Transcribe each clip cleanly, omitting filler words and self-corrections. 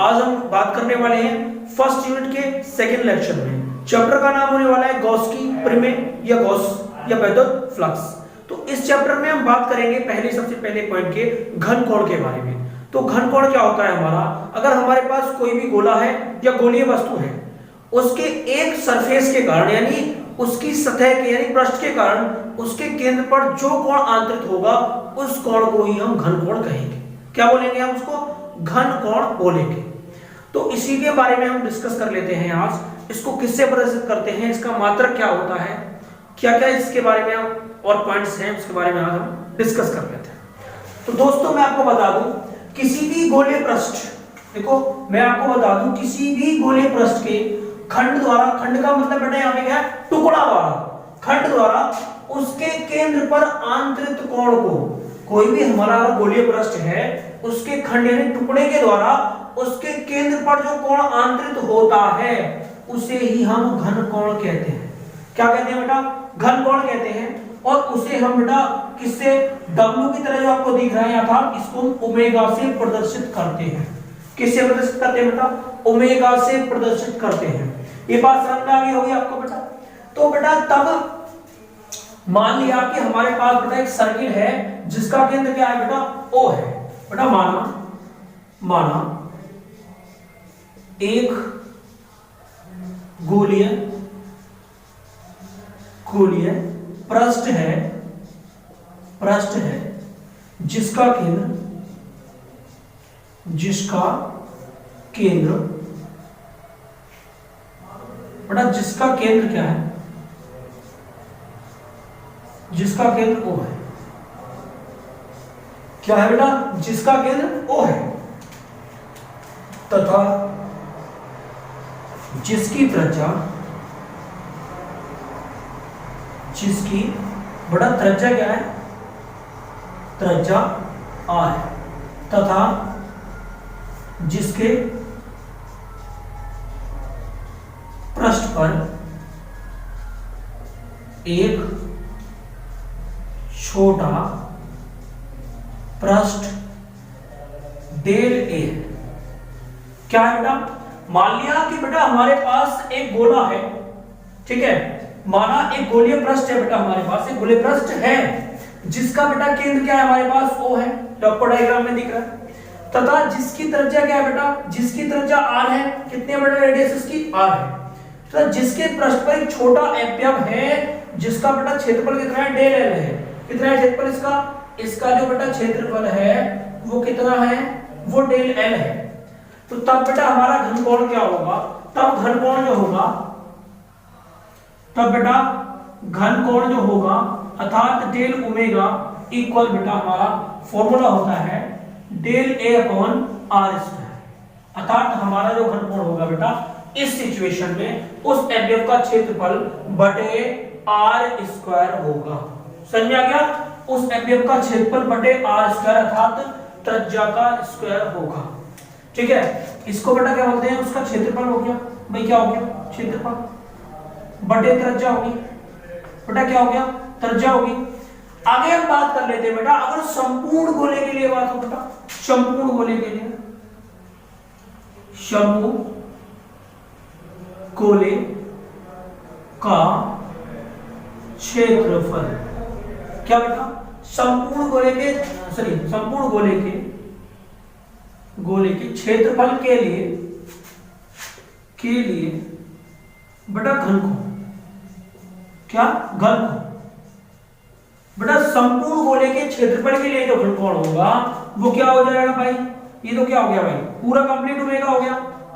आज हम बात करने वाले हैं फर्स्ट यूनिट के सेकंड लेक्चर में। चैप्टर का नाम होने वाला है गॉस की प्रमेय या गॉस या विद्युत फ्लक्स। तो इस चैप्टर में हम बात करेंगे सबसे पहले पॉइंट के घन कोण के बारे में। तो घन कोण क्या होता है हमारा, अगर हमारे पास कोई भी गोला है या गोलीय वस्तु है, उसके एक सरफेस के कारण यानी उसकी सतह के यानी पृष्ठ के कारण उसके केंद्र पर जो कोण आंतरित होगा उस कोण को ही हम घन कोण कहेंगे। क्या बोलेंगे हम उसको? घन कोण बोलेंगे। तो इसी के बारे में हम डिस्कस कर लेते हैं आज। इसको किससे प्रदर्शित करते हैं, इसका मात्रक क्या होता है, क्या क्या इसके बारे में और पॉइंट्स हैं उसके बारे में आज हम डिस्कस कर लेते हैं। तो दोस्तों मैं आपको बता दूं, किसी भी गोलीय पृष्ठ, देखो मैं आपको बता दूं किसी भी गोलीय पृष्ठ के खंड द्वारा, खंड का मतलब बेटा यहाँ पे क्या है, टुकड़ा द्वारा, खंड द्वारा उसके केंद्र पर आंतरित कोण को, कोई भी हमारा गोलीय पृष्ठ है उसके खंड यानी टुकड़े के द्वारा उसके केंद्र पर जो कोण आंतरित होता है उसे ही हम घन कोण कहते हैं। क्या कहते हैं बेटा? घन कोण कहते हैं। और उसे हम बेटा किससे, W की तरह जो आपको दिख रहा है यहाँ था, इसको हम ओमेगा से प्रदर्शित करते हैं। किससे प्रदर्शित करते हैं बेटा? ओमेगा से प्रदर्शित करते हैं। ये बात समझ में आ गई होगी आपको बेटा। तो बेटा तब मान लिया कि हमारे पास बेटा एक सर्किल है जिसका केंद्र क्या है बेटा? O है। बेटा माना एक गोलीय पृष्ठ है जिसका केंद्र बेटा जिसका केंद्र क्या है? जिसका केंद्र O है। क्या है बेटा? जिसका केंद्र O है तथा जिसकी बड़ा त्रिज्या क्या है? त्रिज्या R है तथा जिसके पृष्ठ पर एक छोटा पृष्ठ डेल A है। क्या है बेटा? मान लिया कि बेटा हमारे पास एक गोला है, ठीक है, माना एक गोलीय पृष्ठ है बेटा, हमारे पास एक गोलीय पृष्ठ है जिसका बेटा केंद्र क्या है? हमारे पास O है, जो आपको डायग्राम में दिख रहा है, तथा जिसकी त्रिज्या क्या है बेटा? जिसकी त्रिज्या R है। कितने बड़ा रेडियस इसकी? R है। तो जिसके पृष्ठ पर एक छोटा अवयव है जिसका बेटा क्षेत्रफल कितना है? डेल L है। कितना है क्षेत्रफल इसका? इसका जो बेटा क्षेत्रफल है वो कितना है? वो डेल L है। तो तब बेटा हमारा घन कोण क्या होगा? तब घन कोण जो होगा, तब बेटा घन कोण जो होगा अर्थात डेल ओमेगा इक्वल बेटा हमारा फॉर्मूला होता है del A upon R square. अर्थात हमारा जो घन कोण होगा बेटा इस सिचुएशन में उस अवयव का क्षेत्रफल बटे R स्क्वायर होगा। समझ में आ गया? उस अवयव का क्षेत्रफल बटे R स्क्वायर अर्थात त्रिज्या का स्क्वायर होगा। ठीक है, इसको बेटा क्या बोलते हैं? उसका क्षेत्रफल हो गया भाई, क्या हो गया? क्षेत्रफल बटे त्रिज्या होगी। बेटा क्या हो गया? त्रिज्या होगी। आगे हम बात कर लेते हैं बेटा, अगर संपूर्ण गोले के लिए बात हो बेटा, संपूर्ण गोले के लिए, समूह गोले का क्षेत्रफल क्या बेटा? संपूर्ण गोले के क्षेत्रफल के लिए बेटा घन कोण, क्या? घन कोण। बेटा संपूर्ण गोले के क्षेत्रफल के लिए जो घन कोण होगा वो क्या हो जाएगा भाई? ये तो क्या हो गया भाई? पूरा कंप्लीट ओमेगा हो गया।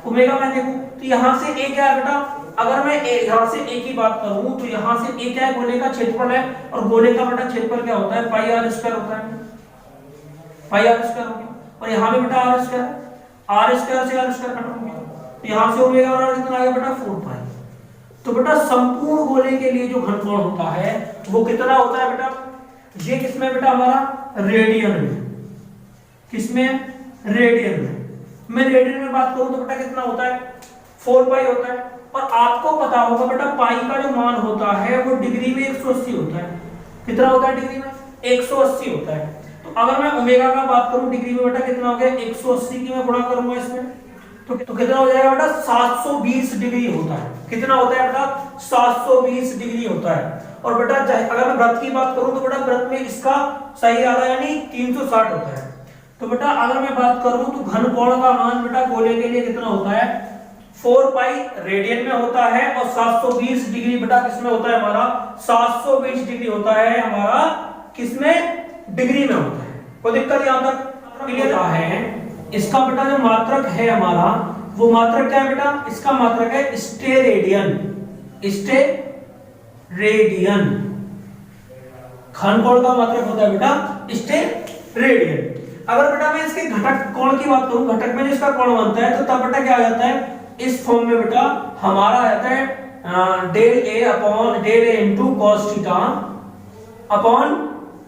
ओमेगा मैं देखूं तो यहां से ए क्या है बेटा? अगर मैं यहां से ए की बात करूं तो यहां से ए क्या है? गोले का क्षेत्रफल है, और गोले का बेटा क्षेत्रफल क्या होता है? पाई आर स्क्वायर होता है। पाई आर स्क्वायर हो गया, और यहां पे बेटा आर स्क्वायर से आर स्क्वायर खत्म हो गया, तो यहां से ओमेगा और कितना आ गया बेटा? 4 पाई। तो बेटा संपूर्ण गोले के लिए जो घन कोण होता है वो कितना होता है बेटा? ये किसमें बेटा? हमारा रेडियन में। किसमें? रेडियन में। मैं रेडियन में बात करूं तो बेटा कितना होता है? 4 पाई होता है। और आपको पता होगा बेटा पाई का जो मान होता है वो डिग्री में 180 होता है। कितना होता है डिग्री में? 180 होता है। तो अगर मैं ओमेगा का बात करूं डिग्री में बेटा कितना हो गया? 180 की मैं गुणा करूंगा इसमें तो कितना हो जाएगा बेटा 720 डिग्री होता है। कितना होता है बेटा 720 डिग्री होता है। और बेटा अगर मैं व्रत की बात करूं तो बेटा व्रत में इसका सही आधा यानी 360 होता है। तो बेटा अगर मैं बात करूं तो घनकोण का मान बेटा गोले के लिए कितना होता है 4 पाई रेडियन में होता है और 720 डिग्री बेटा किसमें होता है हमारा 720 डिग्री होता है हमारा किसमें डिग्री में होता है। कोई दिक्कत यहां तक क्लियर है। इसका बेटा जो मात्रक है हमारा वो मात्रक क्या है बेटा इसका मात्रक है स्टेरेडियन। स्टेरेडियन घनकोण का मात्रक होता है बेटा स्टेरेडियन। अगर बेटा मैं इसके घटक कोण की बात करूं घटक में जिसका कोण बनता है तो तब बेटा क्या आ जाता है इस फॉर्म में बेटा हमारा आ जाता है del a upon del A into cos theta upon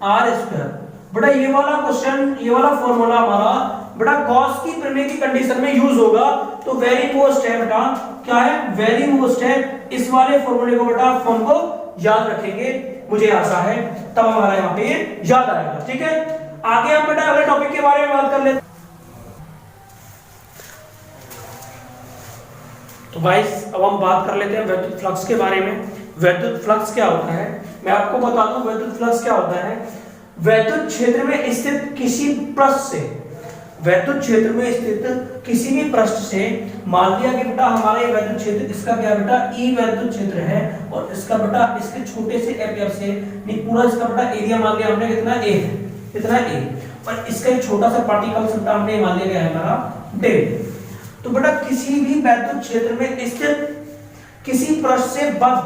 r square. बेटा ये वाला क्वेश्चन ये वाला फॉर्मूला हमारा बेटा गॉस की प्रमेय की कंडीशन में यूज होगा। तो वेरी मोस्ट है बेटा क्या है वेरी मोस्ट है। इस वाले फॉर्मूले को बेटा फॉर्म को याद रखेंगे मुझे आशा है तब हमारा यहाँ पे याद आएगा। ठीक है आगे हम बेटा अगले टॉपिक के बारे में बात कर लेते। तो गाइस अब हम बात कर लेते हैं विद्युत फ्लक्स के बारे में। विद्युत फ्लक्स क्या होता है मैं आपको बता दूं विद्युत फ्लक्स क्या होता है। विद्युत क्षेत्र में स्थित किसी पृष्ठ से विद्युत क्षेत्र में स्थित किसी भी पृष्ठ से मान लिया कि बेटा हमारा ये विद्युत क्षेत्र इसका क्या बेटा ई विद्युत क्षेत्र है और इसका बेटा इसके छोटे से एरिया से नहीं पूरा इसका बेटा एरिया मान लिया हमने कितना ए है कितना ए और इसका एक छोटा सा पार्टिकल बेटा हमने मान लिया गया है हमारा डेल। तो बेटा किसी भी विद्युत क्षेत्र में स्थित किसी पृष्ठ से बद्ध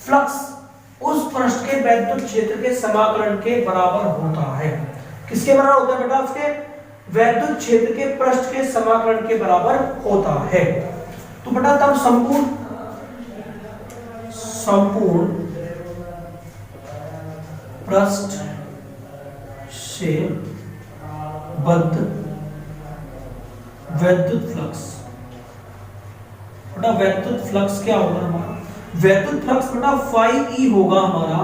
फ्लक्स उस पृष्ठ के विद्युत क्षेत्र के समाकलन के बराबर होता है। किसके बराबर होता है बेटा उसके विद्युत क्षेत्र के पृष्ठ के समाकलन के बराबर होता है। तो बेटा तब संपूर्ण पृष्ठ से बद्ध विद्युत फ्लक्स बेटा विद्युत फ्लक्स क्या होगा हमारा विद्युत फ्लक्स बेटा फाई ई होगा हमारा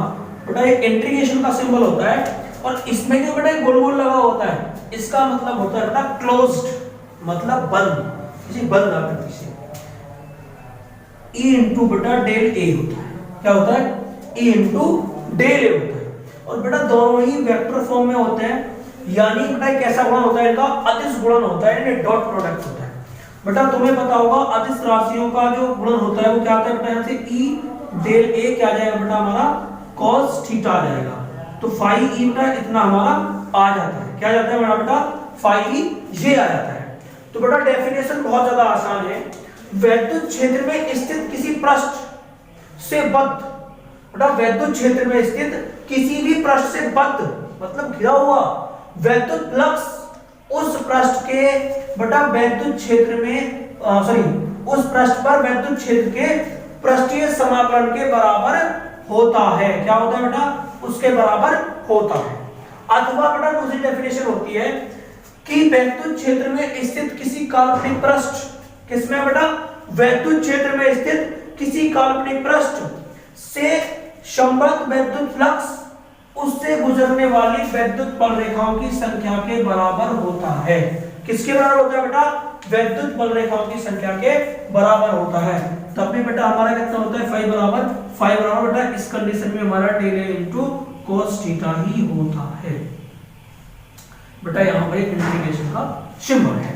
बेटा एक इंटीग्रेशन का सिंबल होता है और इसमें जो बेटा गोल गोल लगा होता है इसका मतलब होता है बेटा क्लोज्ड मतलब बंद किसी बंद आकृति से ई इंटू बेटा डेल ए होता है। क्या होता है ई इंटू डेल ए होता है और बेटा दोनों ही वेक्टर फॉर्म में होते हैं यानी बेटा कैसा गुणन होता है इनका अदिश गुणन होता है यानी डॉट प्रोडक्ट होता है। बेटा तुम्हें पता होगा अदिश राशियों का जो गुणन होता है वो क्या आता है बेटा यहाँ से ई डेल ए क्या आ जाएगा बेटा हमारा cos थीटा आ जाएगा। तो फाई ई बेटा इतना हमारा आ जाता है क्या जाता है हमारा बेटा फाई ई ये आ जाता है। तो बेटा डेफिनेशन बहुत ज्यादा आसान है। विद्युत क्षेत्र में स्थित किसी पृष्ठ से बद्ध बेटा विद्युत क्षेत्र में स्थित किसी भी पृष्ठ से बद्ध मतलब घिरा हुआ विद्युत फ्लक्स उस पृष्ठ के बेटा विद्युत क्षेत्र में उस पृष्ठ पर विद्युत क्षेत्र के पृष्ठीय समाकलन के बराबर होता है। क्या होता है बेटा उसके बराबर होता है। अथवा बेटा दूसरी डेफिनेशन होती है कि विद्युत क्षेत्र में स्थित किसी काल्पनिक पृष्ठ किसमें बेटा विद्युत क्षेत्र में स्थित किसी काल्पनिक पृष्ठ से संबद्ध विद्युत फ्लक्स उससे गुजरने वाली विद्युत बल रेखाओं की संख्या के बराबर होता है। किसके बराबर होता है बेटा विद्युत बल रेखाओं की संख्या के बराबर होता है। तब भी बेटा हमारा कितना होता है फाई बराबर बेटा इस कंडीशन में हमारा डेल ए इनटू cos थीटा ही होता है। बेटा यहाँ पर एक इंटीग्रेशन का सिंबल है।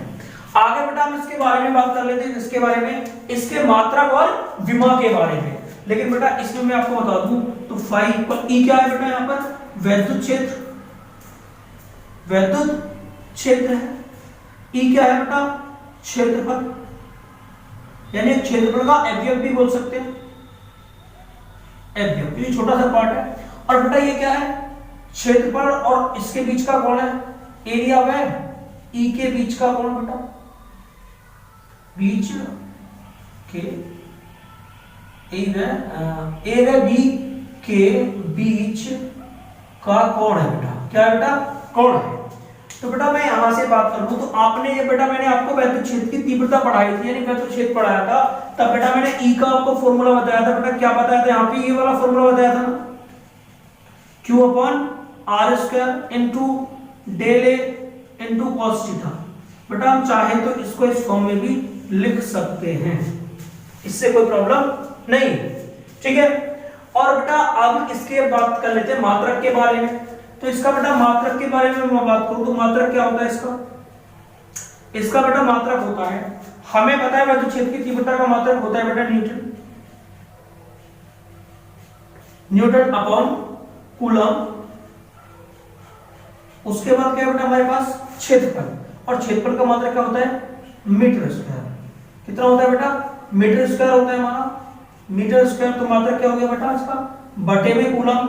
आगे बेटा हम इसके बारे में बात कर लेते हैं इसके बारे में इसके मात्रक और विमा के बारे में। लेकिन बेटा इसमें मैं आपको बता दूं तो फाई इक्वल ई क्या है बेटा यहाँ पर विद्युत क्षेत्र है। ई क्या है बेटा क्षेत्रफल यानी क्षेत्रफल का एवयव भी बोल सकते हैं एवयव ये छोटा सा पार्ट है। और बेटा ये क्या है क्षेत्रफल और इसके बीच का कोण है एरिया वह ई के बीच का कोण बेटा बीच के ए व बी के बीच का कोण है बेटा। क्या है बेटा कोण है। तो बेटा मैं यहां से बात करूं तो आपने ये बेटा मैंने आपको विद्युत क्षेत्र की तीव्रता पढ़ाई थी यानी विद्युत क्षेत्र पढ़ाया था तब बेटा मैंने ई का आपको फॉर्मूला बताया था। बेटा क्या बताया था यहाँ पे ये वाला फॉर्मूला बताया था ना Q upon r square into del ए इनटू cos थीटा। बेटा हम चाहे तो इसको इस फॉर्म में भी लिख सकते हैं, इससे कोई प्रॉब्लम नहीं, ठीक है। और बेटा अब इसके बात कर लेते हैं मात्रक के बारे में। तो इसका बेटा मात्रक के बारे में मैं बात करूं तो मात्रक क्या होता है इसका बेटा मात्रक होता है, हमें पता है वैद्युत क्षेत्र की तीव्रता का मात्रक होता है बेटा न्यूटन अपॉन कूलम। उसके बाद क्या है बेटा हमारे पास क्षेत्रफल, और क्षेत्रफल का मात्रक क्या होता है मीटर स्क्वायर। कितना होता है बेटा मीटर स्क्वायर होता है हमारा, मीटर स्क्वायर। तो मात्रक क्या हो गया बेटा इसका बटे में कूलम,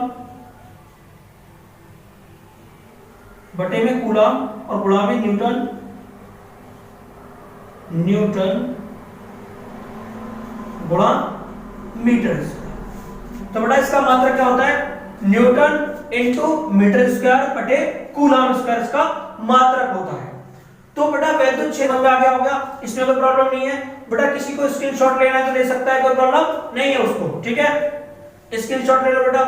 बटे में कूलम और गुणा में न्यूटन गुणा मीटर स्क्वायर। तो बेटा इसका मात्रक क्या होता है न्यूटन इंटू मीटर स्क्वायर बटे कूलम स्क्वायर, इसका मात्रक होता है। तो बेटा वैद्युत क्षेत्र में आ गया होगा, इसमें कोई प्रॉब्लम नहीं है। बेटा किसी को स्क्रीनशॉट लेना है तो ले सकता है, कोई प्रॉब्लम नहीं है उसको, ठीक है। स्क्रीनशॉट ले लो बेटा,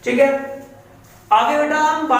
ठीक है। आगे बेटा हम